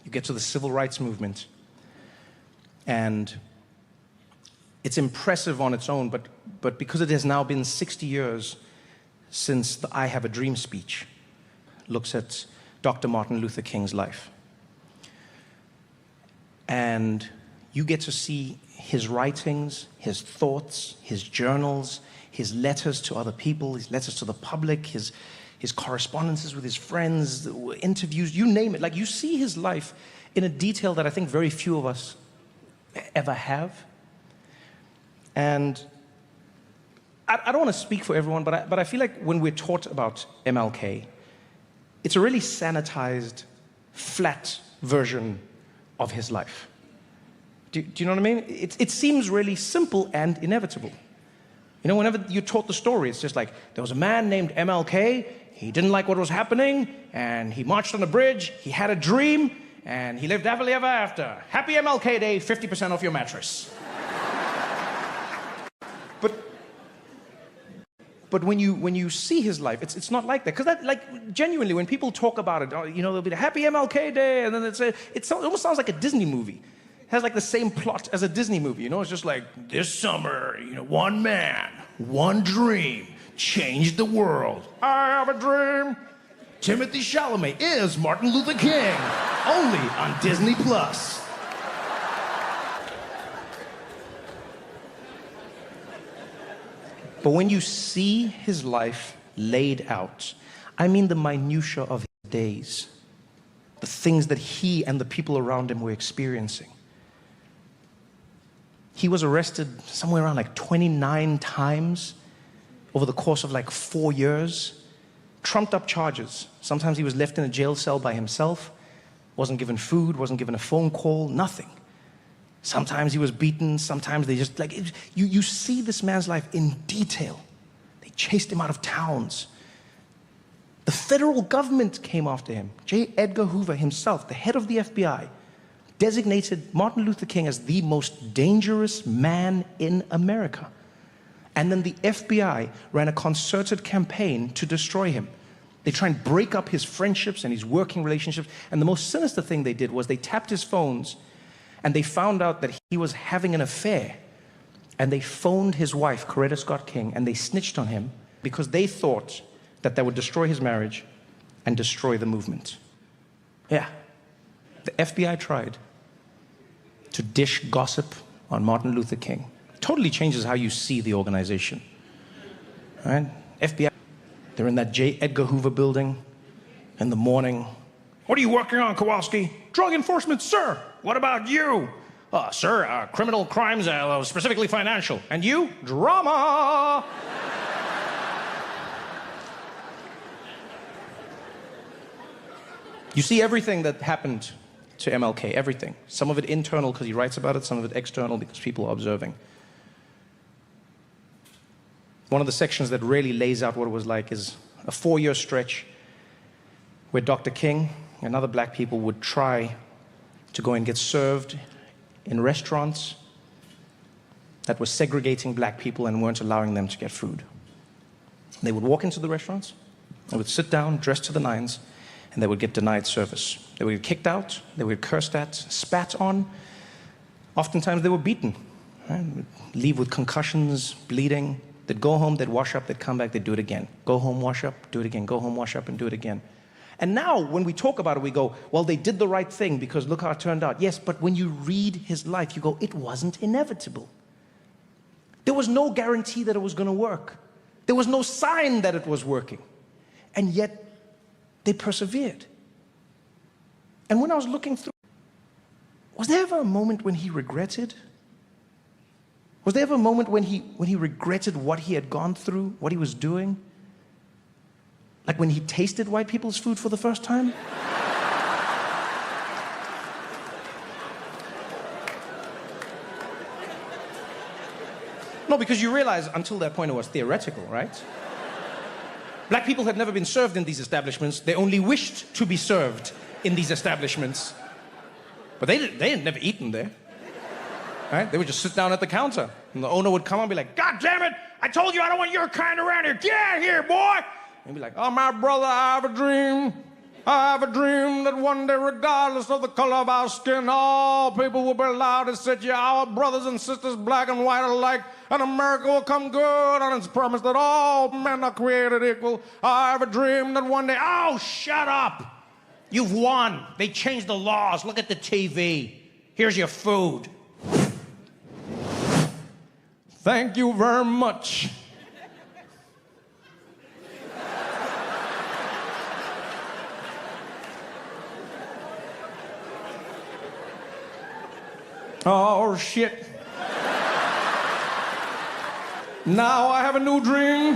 you get to the Civil Rights Movement. And it's impressive on its own, but because it has now been 60 years since the I Have a Dream speech looks at Dr. Martin Luther King's life. And you get to see his writings, his thoughts, his journals, his letters to other people, his letters to the public, his correspondences with his friends, interviews, you name it. Like, you see his life in a detail that I think very few of us ever have. And I don't want to speak for everyone, but I feel like when we're taught about MLK, it's a really sanitized, flat version of his life. Do you know what I mean? It seems really simple and inevitable. You know, whenever you're taught the story, it's just like, there was a man named MLK, he didn't like what was happening, and he marched on a bridge, he had a dream, and he lived happily ever after. Happy MLK Day, 50% off your mattress. But when you see his life, it's not like that. Because that, like, genuinely, when people talk about it, there'll be the Happy MLK Day, and then it almost sounds like a Disney movie. It has like the same plot as a Disney movie, It's just like, this summer, one man, one dream, changed the world. I have a dream. Timothy Chalamet is Martin Luther King, only on Disney Plus. But when you see his life laid out, I mean the minutiae of his days, the things that he and the people around him were experiencing. He was arrested somewhere around like 29 times over the course of like 4 years. Trumped up charges. Sometimes he was left in a jail cell by himself, wasn't given food, wasn't given a phone call, nothing. Sometimes he was beaten, sometimes they just, like, you see this man's life in detail. They chased him out of towns. The federal government came after him. J. Edgar Hoover himself, the head of the FBI, designated Martin Luther King as the most dangerous man in America. And then the FBI ran a concerted campaign to destroy him. They try and break up his friendships and his working relationships. And the most sinister thing they did was they tapped his phones and they found out that he was having an affair. And they phoned his wife, Coretta Scott King, and they snitched on him because they thought that would destroy his marriage and destroy the movement. Yeah. The FBI tried to dish gossip on Martin Luther King. Totally changes how you see the organization. All right? FBI, they're in that J. Edgar Hoover building in the morning. What are you working on, Kowalski? Drug enforcement, sir. What about you? Sir, criminal crimes, specifically financial. And you? Drama. You see everything that happened to MLK, everything. Some of it internal because he writes about it, some of it external because people are observing. One of the sections that really lays out what it was like is a 4-year stretch where Dr. King and other black people would try to go and get served in restaurants that were segregating black people and weren't allowing them to get food. They would walk into the restaurants, they would sit down, dressed to the nines, and they would get denied service. They would get kicked out, they would get cursed at, spat on. Oftentimes they were beaten, right? They'd leave with concussions, bleeding. They'd go home, they'd wash up, they'd come back, they'd do it again. Go home, wash up, do it again. Go home, wash up, and do it again. And now, when we talk about it, we go, well, they did the right thing because look how it turned out. Yes, but when you read his life, you go, it wasn't inevitable. There was no guarantee that it was going to work. There was no sign that it was working. And yet, they persevered. And when I was looking through, was there ever a moment when he regretted? Was there ever a moment when he regretted what he had gone through, what he was doing? Like when he tasted white people's food for the first time? No, because you realize until that point it was theoretical, right? Black people had never been served in these establishments. They only wished to be served in these establishments. But they had never eaten there. Right? They would just sit down at the counter. And the owner would come and be like, God damn it! I told you I don't want your kind around here. Get out of here, boy! And be like, oh, my brother, I have a dream. I have a dream that one day, regardless of the color of our skin, all people will be allowed to sit here, our brothers and sisters, black and white alike, and America will come good on its promise that all men are created equal. I have a dream that one day, oh, shut up. You've won. They changed the laws. Look at the TV. Here's your food. Thank you very much. Oh, shit. Now I have a new dream.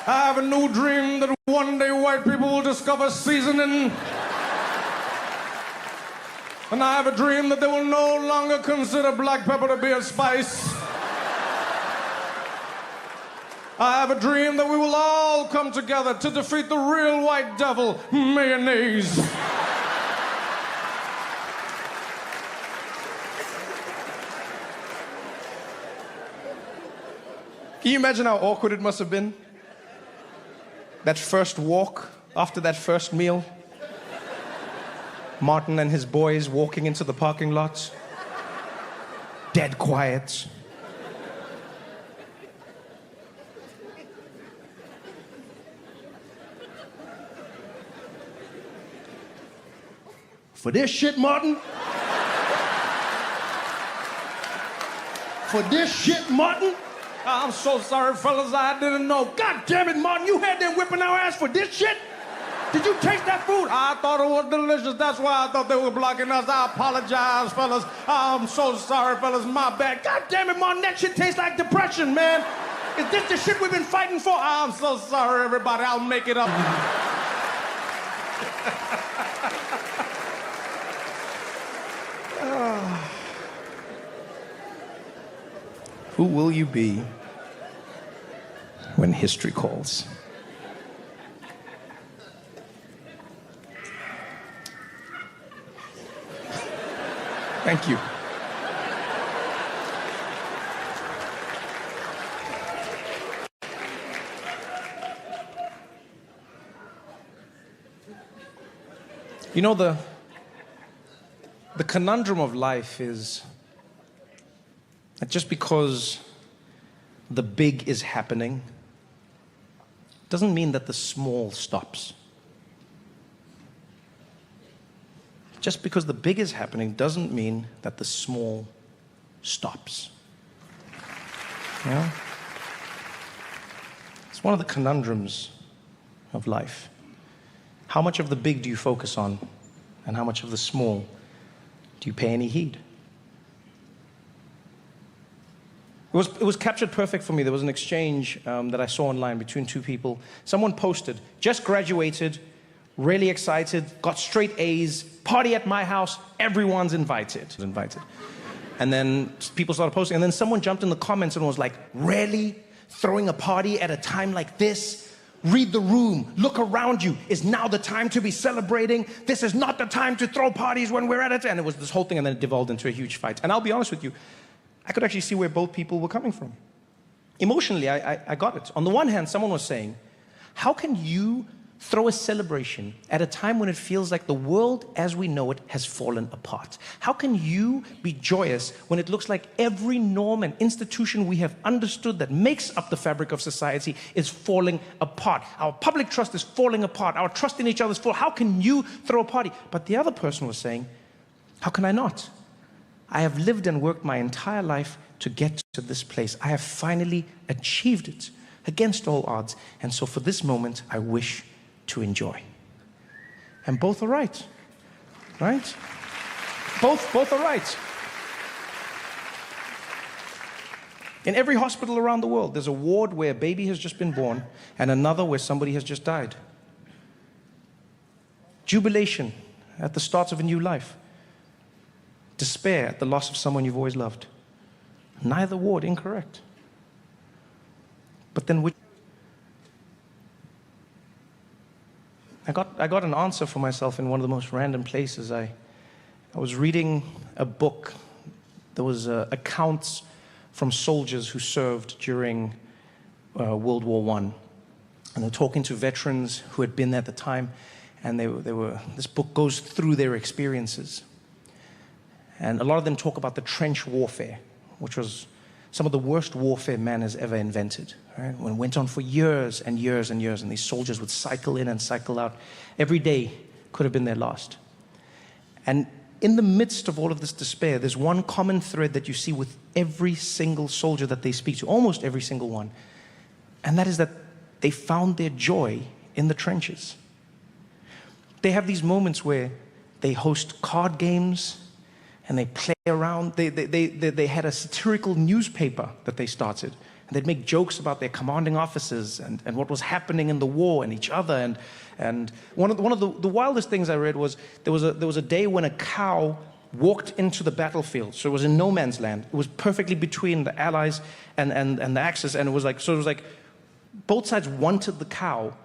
I have a new dream that one day white people will discover seasoning. And I have a dream that they will no longer consider black pepper to be a spice. I have a dream that we will all come together to defeat the real white devil, mayonnaise. Can you imagine how awkward it must have been? That first walk after that first meal. Martin and his boys walking into the parking lot. Dead quiet. For this shit, Martin? For this shit, Martin? I'm so sorry, fellas, I didn't know. God damn it, Martin, you had them whipping our ass for this shit? Did you taste that food? I thought it was delicious. That's why I thought they were blocking us. I apologize, fellas. I'm so sorry, fellas. My bad. God damn it, Martin, that shit tastes like depression, man. Is this the shit we've been fighting for? I'm so sorry, everybody. I'll make it up. Who will you be when history calls? Thank you. You know, the conundrum of life is that just because the big is happening doesn't mean that the small stops. Just because the big is happening doesn't mean that the small stops. You know? It's one of the conundrums of life. How much of the big do you focus on, and how much of the small do you pay any heed? It was captured perfect for me. There was an exchange that I saw online between two people. Someone posted, just graduated, really excited, got straight A's, party at my house, everyone's invited. And then people started posting, and then someone jumped in the comments and was like, really? Throwing a party at a time like this? Read the room, look around you. Is now the time to be celebrating? This is not the time to throw parties when we're at it. And it was this whole thing, and then it devolved into a huge fight. And I'll be honest with you, I could actually see where both people were coming from. Emotionally, I got it. On the one hand, someone was saying, how can you throw a celebration at a time when it feels like the world as we know it has fallen apart? How can you be joyous when it looks like every norm and institution we have understood that makes up the fabric of society is falling apart? Our public trust is falling apart. Our trust in each other is falling. How can you throw a party? But the other person was saying, how can I not? I have lived and worked my entire life to get to this place. I have finally achieved it against all odds. And so for this moment, I wish to enjoy. And both are right, right? Both are right. In every hospital around the world, there's a ward where a baby has just been born and another where somebody has just died. Jubilation at the start of a new life. Despair at the loss of someone you've always loved. Neither ward incorrect. But then I got an answer for myself in one of the most random places. I was reading a book. There was accounts from soldiers who served during World War I. And they're talking to veterans who had been there at the time. And this book goes through their experiences. And a lot of them talk about the trench warfare, which was some of the worst warfare man has ever invented. Right? When it went on for years and years and years, and these soldiers would cycle in and cycle out. Every day could have been their last. And in the midst of all of this despair, there's one common thread that you see with every single soldier that they speak to, almost every single one. And that is that they found their joy in the trenches. They have these moments where they host card games and they play around. They had a satirical newspaper that they started. And they'd make jokes about their commanding officers and what was happening in the war and each other. And one of the wildest things I read was there was a day when a cow walked into the battlefield. So it was in no man's land. It was perfectly between the Allies and the Axis. And it was like both sides wanted the cow.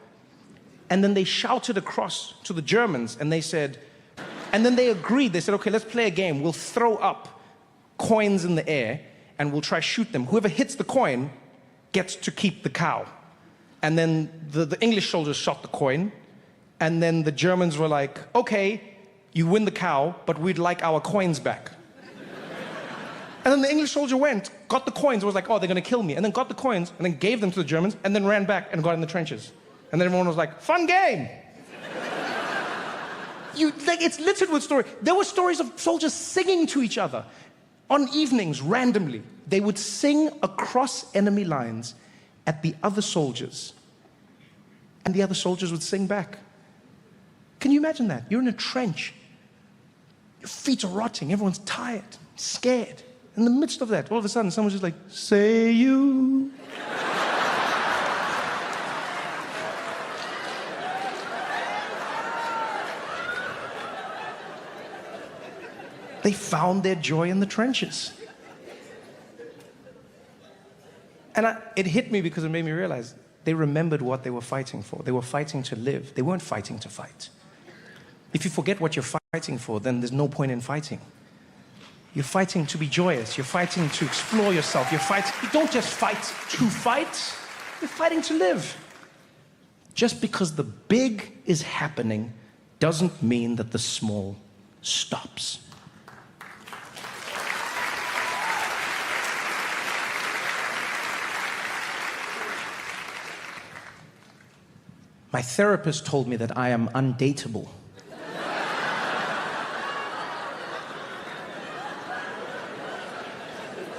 And then they shouted across to the Germans and they said, and then they agreed. They said, okay, let's play a game. We'll throw up coins in the air and we'll try shoot them. Whoever hits the coin gets to keep the cow. And then the English soldiers shot the coin. And then the Germans were like, okay, you win the cow, but we'd like our coins back. And then the English soldier went, got the coins, was like, oh, they're going to kill me. And then got the coins and then gave them to the Germans and then ran back and got in the trenches. And then everyone was like, fun game. It's littered with stories. There were stories of soldiers singing to each other on evenings randomly. They would sing across enemy lines at the other soldiers. And the other soldiers would sing back. Can you imagine that? You're in a trench. Your feet are rotting. Everyone's tired, scared. In the midst of that, all of a sudden, someone's just like, say you. They found their joy in the trenches. And it hit me because it made me realize they remembered what they were fighting for. They were fighting to live. They weren't fighting to fight. If you forget what you're fighting for, then there's no point in fighting. You're fighting to be joyous. You're fighting to explore yourself. You don't just fight to fight. You're fighting to live. Just because the big is happening doesn't mean that the small stops. My therapist told me that I am undateable.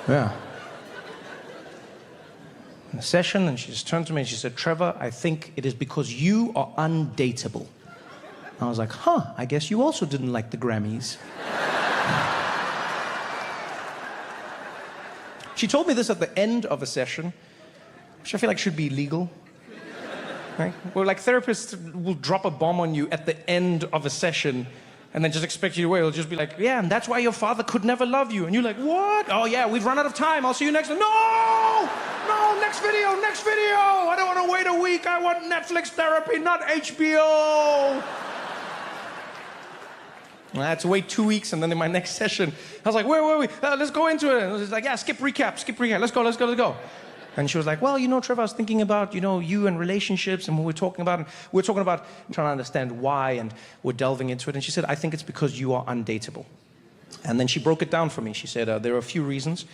Yeah. In a session, and she just turned to me and she said, Trevor, I think it is because you are undateable. I was like, huh, I guess you also didn't like the Grammys. She told me this at the end of a session, which I feel like should be illegal. Right? Well, like therapists will drop a bomb on you at the end of a session and then just expect you to wait. It'll just be like, yeah, and that's why your father could never love you. And you're like, what? Oh, yeah, we've run out of time. I'll see you next time. No! No, next video, next video. I don't want to wait a week. I want Netflix therapy, not HBO. I had to wait 2 weeks, and then in my next session, I was like, wait, let's go into it. And it was like, yeah, skip recap. Let's go. And she was like, well, Trevor, I was thinking about, you and relationships and what we're talking about. And we're talking about trying to understand why, and we're delving into it. And she said, I think it's because you are undateable. And then she broke it down for me. She said, there are a few reasons.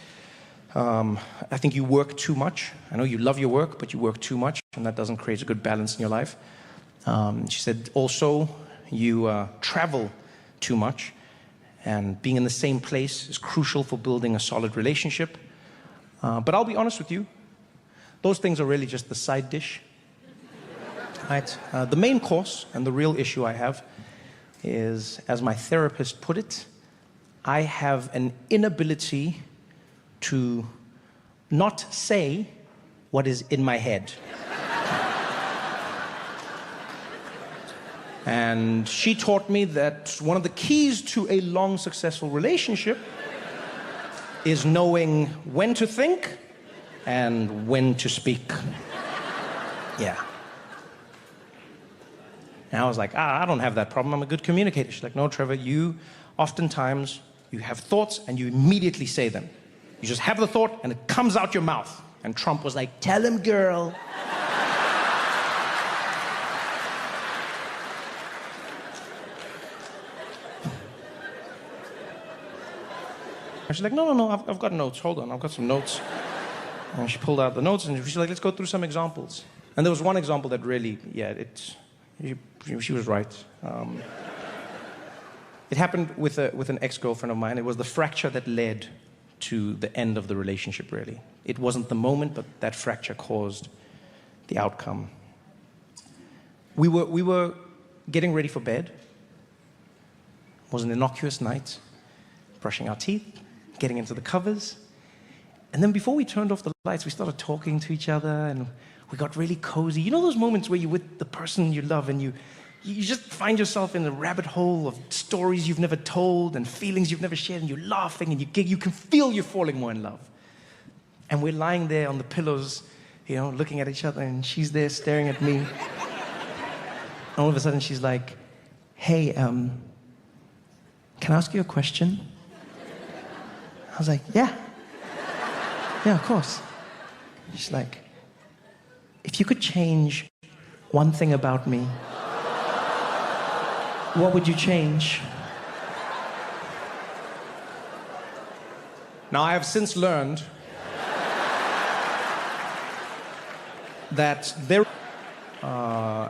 I think you work too much. I know you love your work, but you work too much, and that doesn't create a good balance in your life. She said, also, you travel too much, and being in the same place is crucial for building a solid relationship. But I'll be honest with you. Those things are really just the side dish. Right? The main course and the real issue I have is, as my therapist put it, I have an inability to not say what is in my head. And she taught me that one of the keys to a long, successful relationship is knowing when to think and when to speak. Yeah. And I was like, I don't have that problem. I'm a good communicator. She's like, no, Trevor, oftentimes you have thoughts and you immediately say them. You just have the thought and it comes out your mouth. And Trump was like, tell him, girl. She's like, no, I've got notes. Hold on, I've got some notes. And she pulled out the notes and she's like, let's go through some examples. And there was one example that really, she was right. It happened with an ex-girlfriend of mine. It was the fracture that led to the end of the relationship, really. It wasn't the moment, but that fracture caused the outcome. We were getting ready for bed. It was an innocuous night, brushing our teeth, getting into the covers. And then before we turned off the lights, we started talking to each other and we got really cozy. You know those moments where you're with the person you love and you just find yourself in a rabbit hole of stories you've never told and feelings you've never shared, and you're laughing and you can feel you're falling more in love. And we're lying there on the pillows, looking at each other, and she's there staring at me. And all of a sudden she's like, hey, can I ask you a question? I was like, yeah, of course. She's like, if you could change one thing about me, what would you change? Now, I have since learned that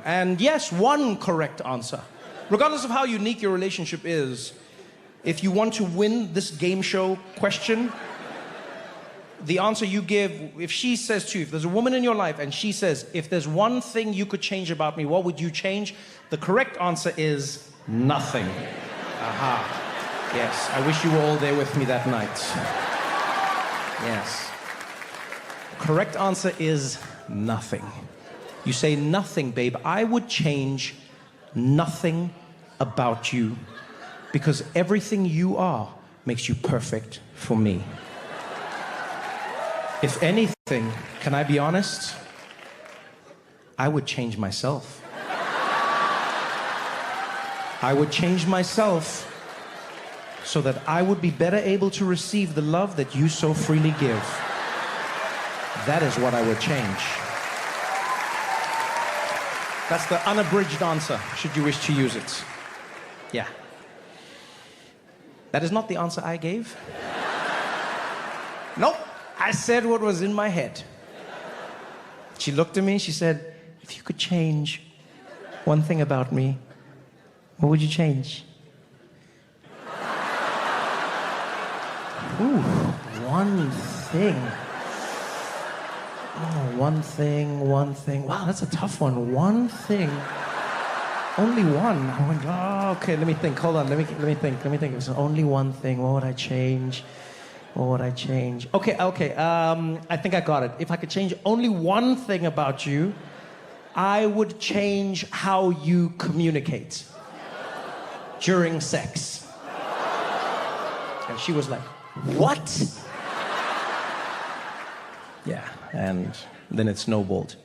and yes, one correct answer. Regardless of how unique your relationship is, if you want to win this game show question, the answer you give, if she says to you, if there's a woman in your life and she says, if there's one thing you could change about me, what would you change? The correct answer is nothing. Aha. Yes, I wish you were all there with me that night. Yes. Correct answer is nothing. You say, nothing, babe. I would change nothing about you because everything you are makes you perfect for me. If anything, can I be honest? I would change myself. I would change myself so that I would be better able to receive the love that you so freely give. That is what I would change. That's the unabridged answer, should you wish to use it. Yeah. That is not the answer I gave. Nope. I said what was in my head. She looked at me, she said, if you could change one thing about me, what would you change? Ooh, one thing. Oh, one thing. Wow, that's a tough one. One thing. Only one. I went, oh, okay, let me think. Hold on, let me think. If it's only one thing, what would I change? What would I change? Okay. I think I got it. If I could change only one thing about you, I would change how you communicate during sex. And she was like, what? Yeah, and then it snowballed.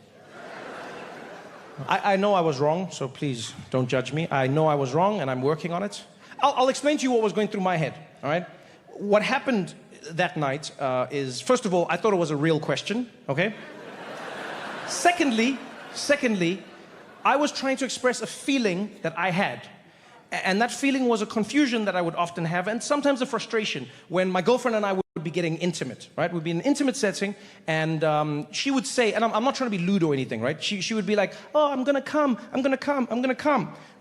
I know I was wrong, so please don't judge me. I know I was wrong, and I'm working on it. I'll explain to you what was going through my head, all right? What happened that night is, first of all, I thought it was a real question, okay? Secondly, I was trying to express a feeling that I had. And that feeling was a confusion that I would often have, and sometimes a frustration when my girlfriend and I would be getting intimate, right? We'd be in an intimate setting, and she would say, and I'm not trying to be lewd or anything, right? She would be like, oh, I'm gonna come,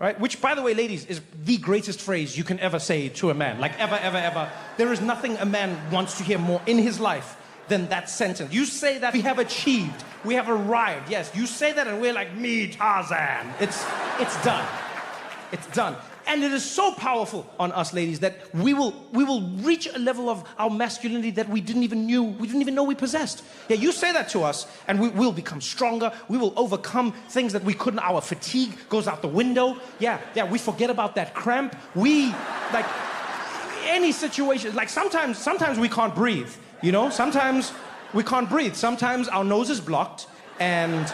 right? Which, by the way, ladies, is the greatest phrase you can ever say to a man, like ever. There is nothing a man wants to hear more in his life than that sentence. You say that, we have achieved, we have arrived. Yes, you say that and we're like, me, Tarzan. It's done. It's done. And it is so powerful on us, ladies, that we will reach a level of our masculinity that we didn't even know we possessed. Yeah, you say that to us, and we'll become stronger. We will overcome things that we couldn't. Our fatigue goes out the window. Yeah, we forget about that cramp. We, like, any situation, like sometimes we can't breathe, you know? Sometimes we can't breathe. Sometimes our nose is blocked, and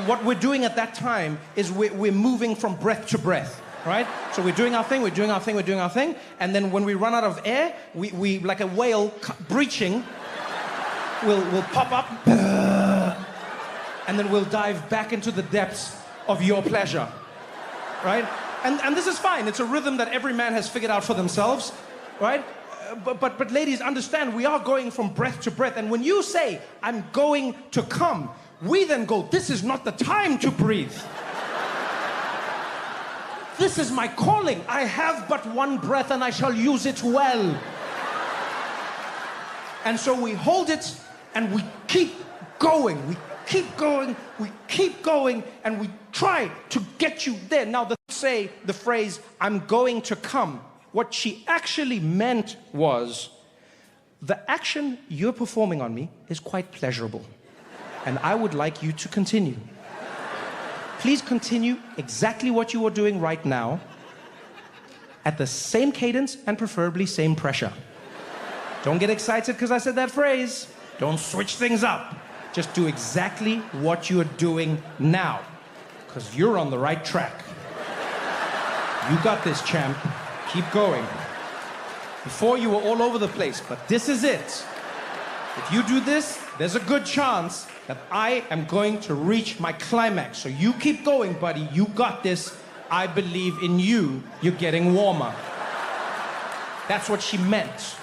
what we're doing at that time is we're moving from breath to breath. Right? So we're doing our thing, and then when we run out of air, we like a whale breaching, we'll pop up, and then we'll dive back into the depths of your pleasure, right? And this is fine. It's a rhythm that every man has figured out for themselves, right? But ladies, understand, we are going from breath to breath, and when you say, I'm going to come, we then go, this is not the time to breathe. This is my calling. I have but one breath and I shall use it well. And so we hold it and we keep going. We keep going, and we try to get you there. Now, say the phrase, I'm going to come. What she actually meant was, the action you're performing on me is quite pleasurable. And I would like you to continue. Please continue exactly what you are doing right now, at the same cadence and preferably same pressure. Don't get excited because I said that phrase. Don't switch things up. Just do exactly what you're doing now, because you're on the right track. You got this, champ. Keep going. Before you were all over the place, but this is it. If you do this, there's a good chance that I am going to reach my climax. So you keep going, buddy. You got this. I believe in you. You're getting warmer. That's what she meant.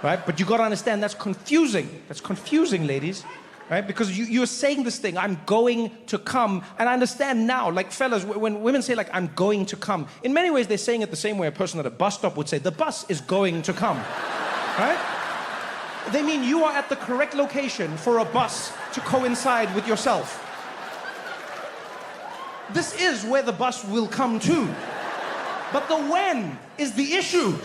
Right? But you gotta understand, that's confusing. That's confusing, ladies. Right? Because you're saying this thing, I'm going to come. And I understand now, like fellas, when women say like, I'm going to come, in many ways they're saying it the same way a person at a bus stop would say, the bus is going to come. Right? They mean you are at the correct location for a bus to coincide with yourself. This is where the bus will come to. But the when is the issue.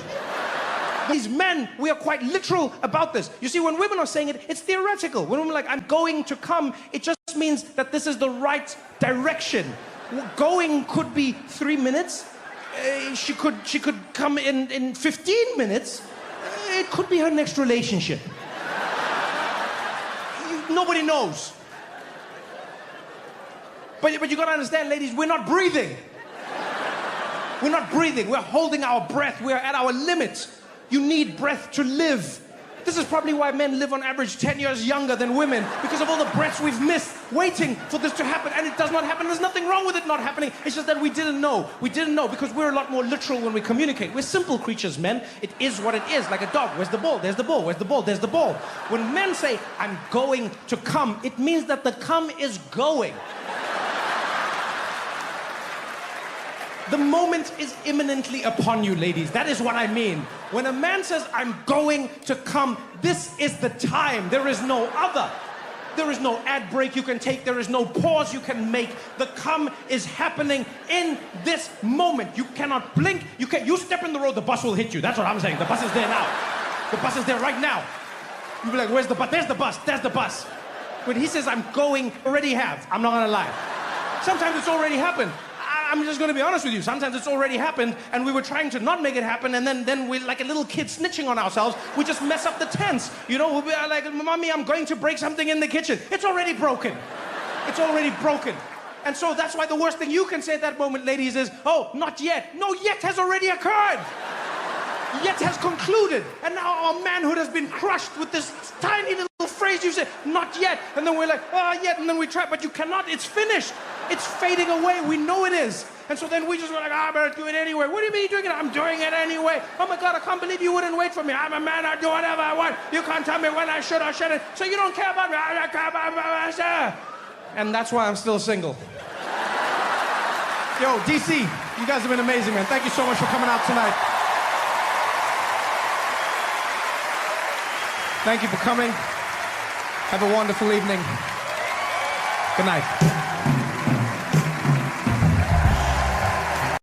These men, we are quite literal about this. You see, when women are saying it, it's theoretical. When women are like, I'm going to come, it just means that this is the right direction. Going could be 3 minutes. She could come in 15 minutes. It could be her next relationship. Nobody knows. But you gotta understand, ladies, we're not breathing. We're not breathing. We're holding our breath. We're at our limits. You need breath to live. This is probably why men live on average 10 years younger than women, because of all the breaths we've missed waiting for this to happen, and it does not happen. There's nothing wrong with it not happening. It's just that we didn't know. We didn't know because we're a lot more literal when we communicate. We're simple creatures, men. It is what it is, like a dog. Where's the ball? There's the ball. Where's the ball? There's the ball. When men say, I'm going to come, it means that the come is going. The moment is imminently upon you, ladies. That is what I mean. When a man says, I'm going to come, this is the time. There is no other. There is no ad break you can take. There is no pause you can make. The come is happening in this moment. You cannot blink. You step in the road, the bus will hit you. That's what I'm saying. The bus is there now. The bus is there right now. You'll be like, where's the bus? There's the bus. There's the bus. When he says, I'm going, already have. I'm not gonna lie. Sometimes it's already happened. I'm just going to be honest with you. Sometimes it's already happened, and we were trying to not make it happen, and then we're like a little kid snitching on ourselves. We just mess up the tense. You know, we'll be like, Mommy, I'm going to break something in the kitchen. It's already broken. It's already broken. And so that's why the worst thing you can say at that moment, ladies, is, oh, not yet. No, yet has already occurred. Yet has concluded. And now our manhood has been crushed with this tiny little phrase you say, not yet. And then we're like, oh, yet. And then we try, but you cannot. It's finished. It's fading away. We know it is. And so then we just were like, I'm going to do it anyway. What do you mean you're doing it? I'm doing it anyway. Oh, my God, I can't believe you wouldn't wait for me. I'm a man. I do whatever I want. You can't tell me when I should or shouldn't. So you don't care about me. I don't care about myself. And that's why I'm still single. Yo, DC, you guys have been amazing, man. Thank you so much for coming out tonight. Thank you for coming. Have a wonderful evening. Good night.